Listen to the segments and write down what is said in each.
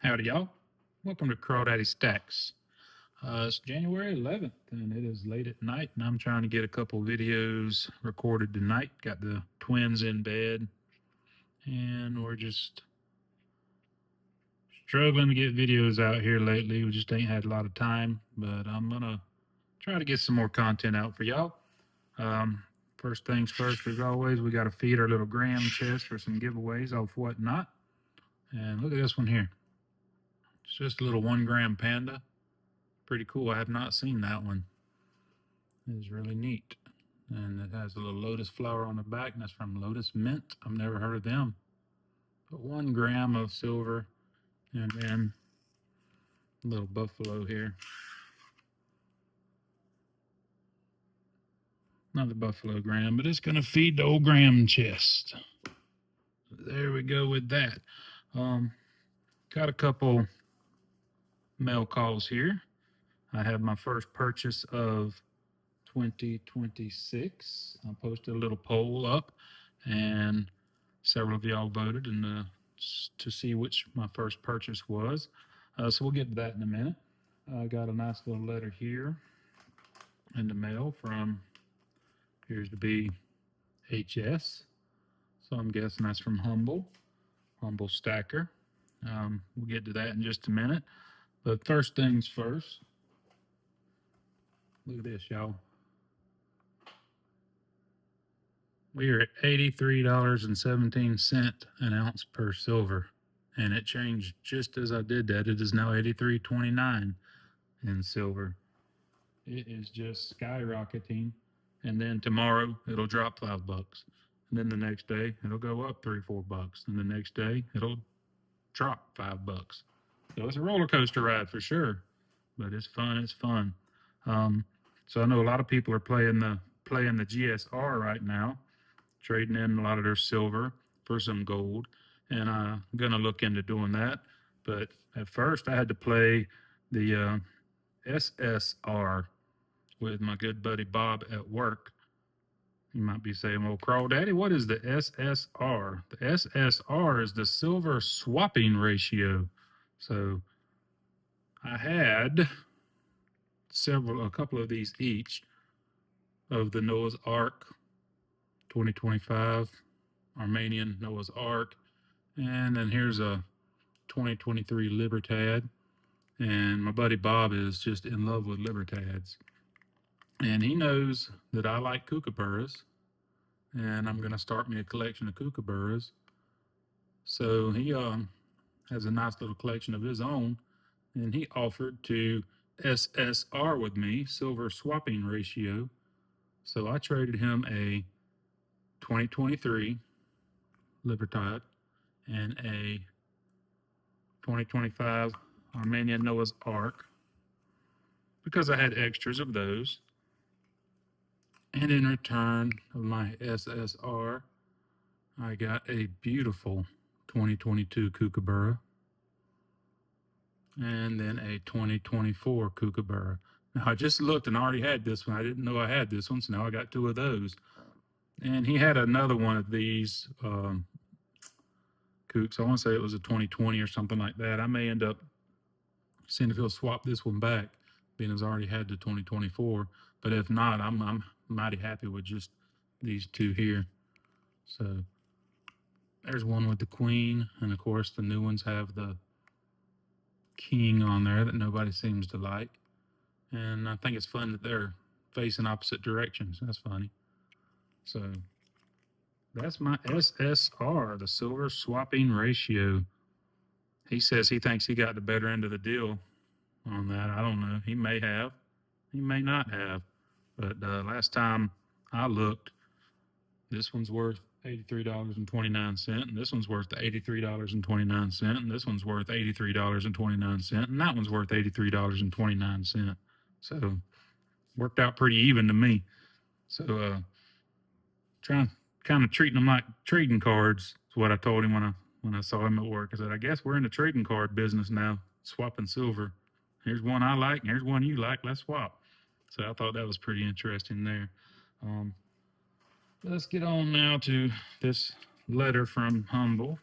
Howdy, y'all. Welcome to Crawdaddy Stacks. It's January 11th, and it is late at night, and I'm trying to get a couple videos recorded tonight. Got the twins in bed, and we're just struggling to get videos out here lately. We just ain't had a lot of time, but I'm going to try to get some more content out for y'all. First things first, as always, we got to feed our little gram chest for some giveaways off whatnot. And look at this one here. It's just a little 1 gram panda. Pretty cool. I have not seen that one. It is really neat. And it has a little lotus flower on the back, and that's from Lotus Mint. I've never heard of them. But 1 gram of silver, and then a little buffalo here. Another buffalo gram, but it's going to feed the old gram chest. There we go with that. Got a couple mail calls here. I have my first purchase of 2026. I posted a little poll up, and several of y'all voted to see which my first purchase was. So we'll get to that in a minute. I got a nice little letter here in the mail from, appears to be HS. So I'm guessing that's from Humble Stacker. We'll get to that in just a minute. But first things first, look at this, y'all. We are at $83.17 an ounce per silver, and it changed just as I did that. It is now $83.29 in silver. It is just skyrocketing, and then tomorrow it'll drop $5, and then the next day it'll go up $3-4, and the next day it'll drop $5. So it's a roller coaster ride for sure, but it's fun. It's fun. So I know a lot of people are playing the GSR right now, trading in a lot of their silver for some gold, and I'm gonna look into doing that. But at first, I had to play the SSR with my good buddy Bob at work. You might be saying, "Well, Crawdaddy, what is the SSR?" The SSR is the silver swapping ratio. So I had a couple of these each of the Noah's Ark 2025 Armenian Noah's Ark, and then here's a 2023 Libertad. And my buddy Bob is just in love with Libertads, and he knows that I like kookaburras, and I'm going to start me a collection of kookaburras. So he has a nice little collection of his own, and he offered to SSR with me, silver swapping ratio. So I traded him a 2023 Libertad and a 2025 Armenian Noah's Ark because I had extras of those. And in return of my SSR, I got a beautiful 2022 Kookaburra and then a 2024 Kookaburra. Now, I just looked and already had this one. I didn't know I had this one, so now I got 2 of those. And he had another one of these Kooks. I want to say it was a 2020 or something like that. I may end up seeing if he'll swap this one back, being as I already had the 2024. But if not, I'm mighty happy with just these 2 here. So there's one with the queen, and of course the new ones have the king on there that nobody seems to like. And I think it's fun that they're facing opposite directions. That's funny. So that's my SSR, the silver swapping ratio. He says he thinks he got the better end of the deal on that. I don't know. He may have. He may not have. But last time I looked, this one's worth $83.29, and this one's worth $83.29, and this one's worth $83.29, and that one's worth $83.29. So worked out pretty even to me. So trying kind of treating them like trading cards is what I told him when I saw him at work. I said, I guess we're in the trading card business now, swapping silver. Here's one I like, and here's one you like. Let's swap. So I thought that was pretty interesting there. Let's get on now to this letter from Humble.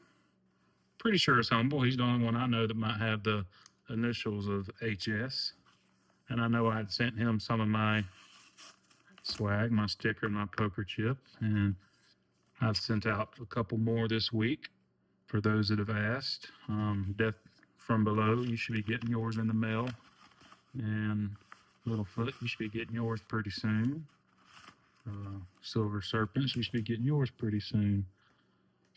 pretty sure it's Humble. He's the only one I know that might have the initials of HS. And I know I had sent him some of my swag, my sticker, and my poker chip. And I've sent out a couple more this week for those that have asked. Death from Below, you should be getting yours in the mail. And Littlefoot, you should be getting yours pretty soon. Silver Serpents, you should be getting yours pretty soon.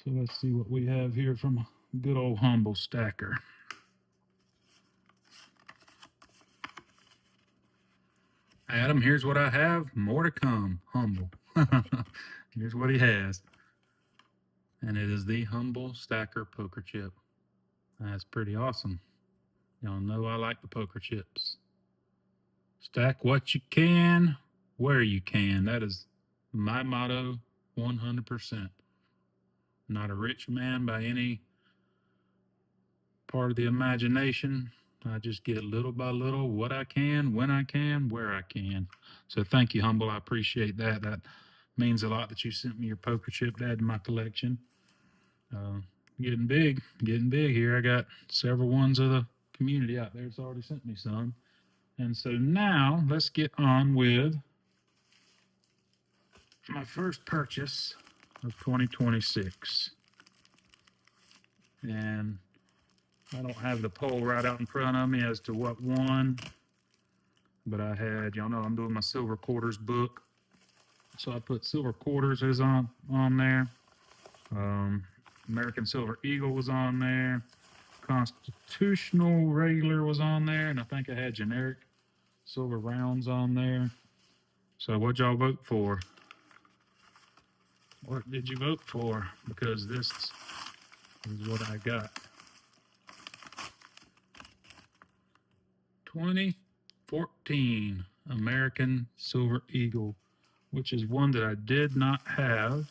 So let's see what we have here from good old Humble Stacker. Adam, here's what I have. More to come. Humble. Here's what he has. And it is the Humble Stacker Poker Chip. That's pretty awesome. Y'all know I like the poker chips. Stack what you can, where you can. That is my motto 100%. Not a rich man by any part of the imagination. I just get little by little what I can, when I can, where I can. So thank you, Humble. I appreciate that. That means a lot that you sent me your poker chip to add to my collection. Getting big here. I got several ones of the community out there that's already sent me some. And so now let's get on with my first purchase of 2026. And I don't have the poll right out in front of me as to what won, but I had, y'all know I'm doing my silver quarters book. So I put silver quarters is on there. American Silver Eagle was on there. Constitutional regular was on there, and I think I had generic silver rounds on there. So what'd y'all vote for? What did you vote for? Because this is what I got. 2014 American Silver Eagle, which is one that I did not have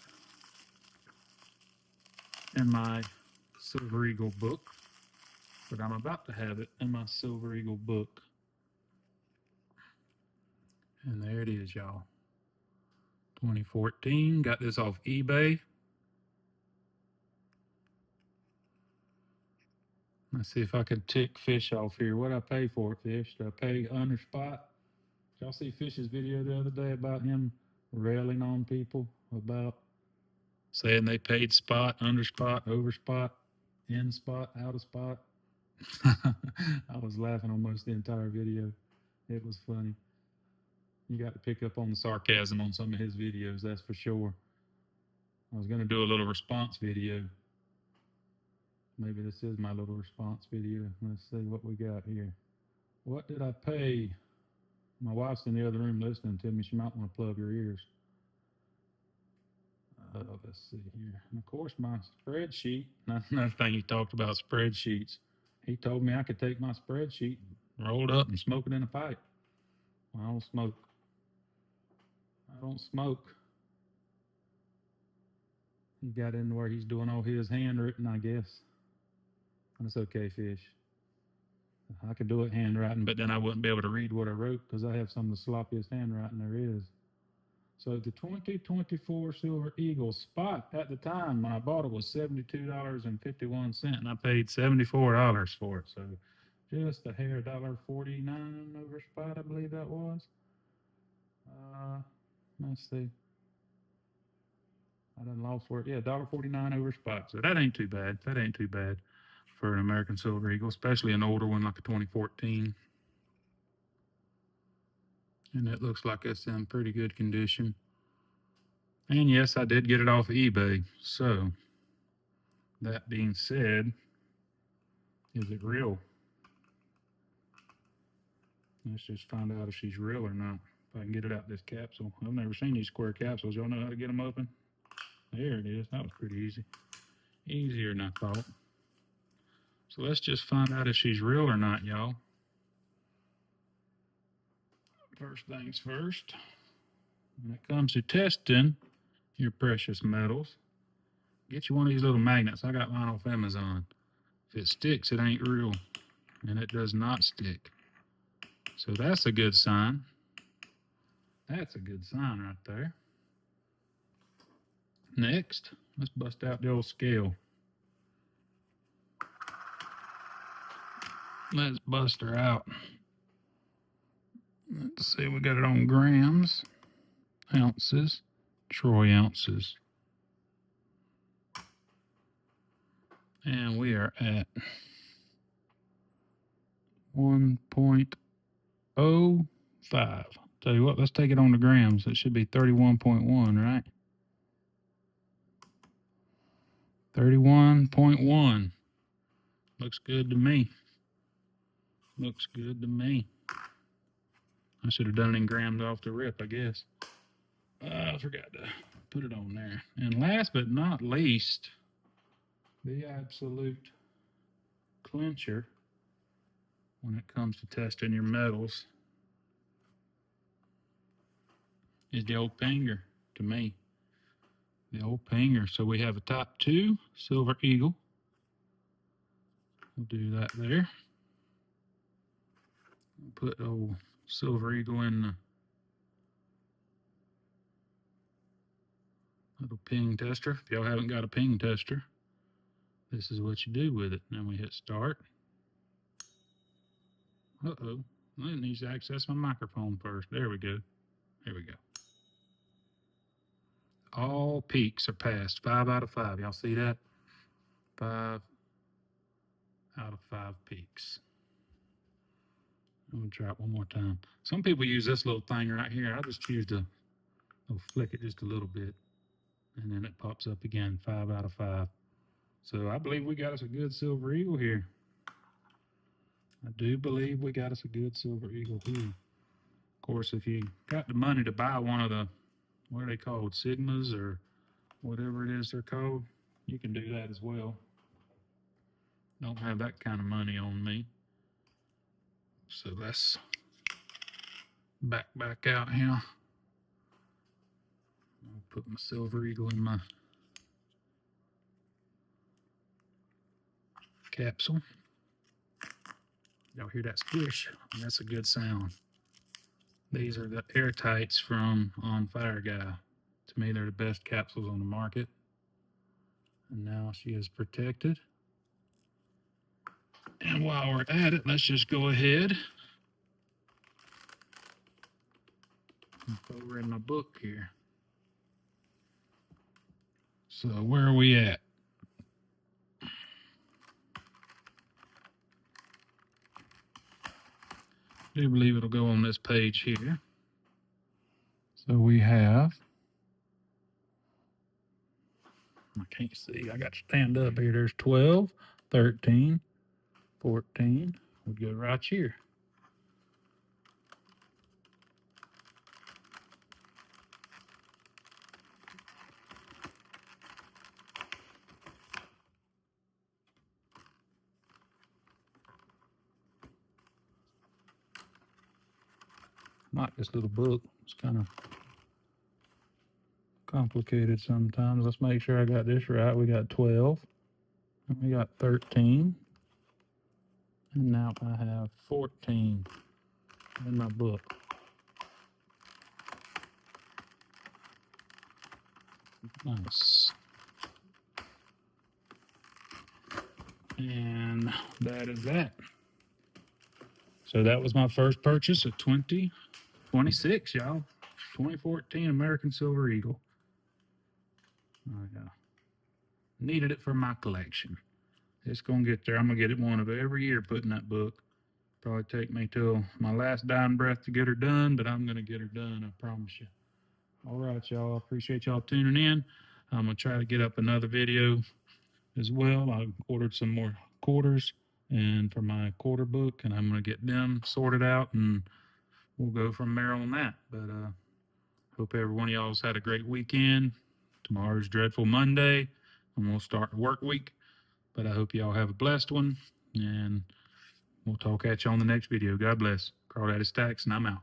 in my Silver Eagle book, but I'm about to have it in my Silver Eagle book. And there it is, y'all. 2014. Got this off eBay. Let's see if I can tick Fish off here. What'd I pay for it, Fish? Did I pay under spot? Did y'all see Fish's video the other day about him railing on people about saying they paid spot, under spot, over spot, in spot, out of spot? I was laughing almost the entire video. It was funny. You got to pick up on the sarcasm on some of his videos, that's for sure. I was going to do a little response video. Maybe this is my little response video. Let's see what we got here. What did I pay? My wife's in the other room listening to me. She might want to plug her ears. Let's see here. And of course, my spreadsheet. That's another thing he talked about, spreadsheets. He told me I could take my spreadsheet, roll it up, and smoke it in a pipe. Well, I don't smoke. I don't smoke. He got in where he's doing all his handwritten, I guess. That's okay, Fish. I could do it handwriting, but then I wouldn't be able to read what I wrote because I have some of the sloppiest handwriting there is. So the 2024 Silver Eagle spot at the time when I bought it was $72.51, and I paid $74 for it. So just a hair $1.49 over spot, I believe that was. Let's see. I done lost word. Yeah, $1.49 over spot. So that ain't too bad. That ain't too bad for an American Silver Eagle, especially an older one like a 2014. And it looks like it's in pretty good condition. And yes, I did get it off of eBay. So that being said, is it real? Let's just find out if she's real or not. If I can get it out this capsule. I've never seen these square capsules. Y'all know how to get them open? There it is. That was pretty easy. Easier than I thought. So let's just find out if she's real or not, y'all. First things first. When it comes to testing your precious metals, get you one of these little magnets. I got mine off Amazon. If it sticks, it ain't real. And it does not stick. So that's a good sign. That's a good sign right there. Next, let's bust out the old scale. Let's bust her out. Let's see, we got it on grams, ounces, troy ounces. And we are at 1.05. Tell you what, let's take it on the grams. It should be 31.1, right? 31.1. Looks good to me. Looks good to me. I should have done it in grams off the rip, I guess. I forgot to put it on there. And last but not least, the absolute clincher when it comes to testing your metals is the old pinger to me. The old pinger. So we have a top 2 silver eagle. We'll do that there. Put old silver eagle in the little ping tester. If y'all haven't got a ping tester, this is what you do with it. Then we hit start. Uh-oh. It needs to access my microphone first. There we go. There we go. All peaks are passed. 5 out of 5. Y'all see that? 5 out of 5 peaks. I'm going to try it one more time. Some people use this little thing right here. I just choose to flick it just a little bit. And then it pops up again. 5 out of 5. So I believe we got us a good silver eagle here. I do believe we got us a good silver eagle here. Of course, if you got the money to buy one of the, what are they called, Sigmas or whatever it is they're called, you can do that as well. Don't have that kind of money on me. So let's back out here. I'll put my silver eagle in my capsule. Y'all hear that squish? That's a good sound. These are the airtights from On Fire Guy. To me, they're the best capsules on the market. And now she is protected. And while we're at it, let's just go ahead and over in my book here. So where are we at? I do believe it'll go on this page here. So we have, I can't see, I got to stand up here. There's 12, 13, 14. We'll go right here. Like this little book. It's kind of complicated sometimes. Let's make sure I got this right. We got 12. And we got 13. And now I have 14 in my book. Nice. And that is that. So that was my first purchase of 2026, y'all. 2014 American Silver Eagle. I needed it for my collection. It's going to get there. I'm going to get it one of every year put in that book. Probably take me till my last dying breath to get her done, but I'm going to get her done, I promise you. All right, y'all. I appreciate y'all tuning in. I'm going to try to get up another video as well. I ordered some more quarters and for my quarter book, and I'm going to get them sorted out, and we'll go from there on that. But hope every one of y'all's had a great weekend. Tomorrow's Dreadful Monday, and we'll start the work week. But I hope y'all have a blessed one, and we'll talk at you on the next video. God bless. Crawdaddy Stacks, and I'm out.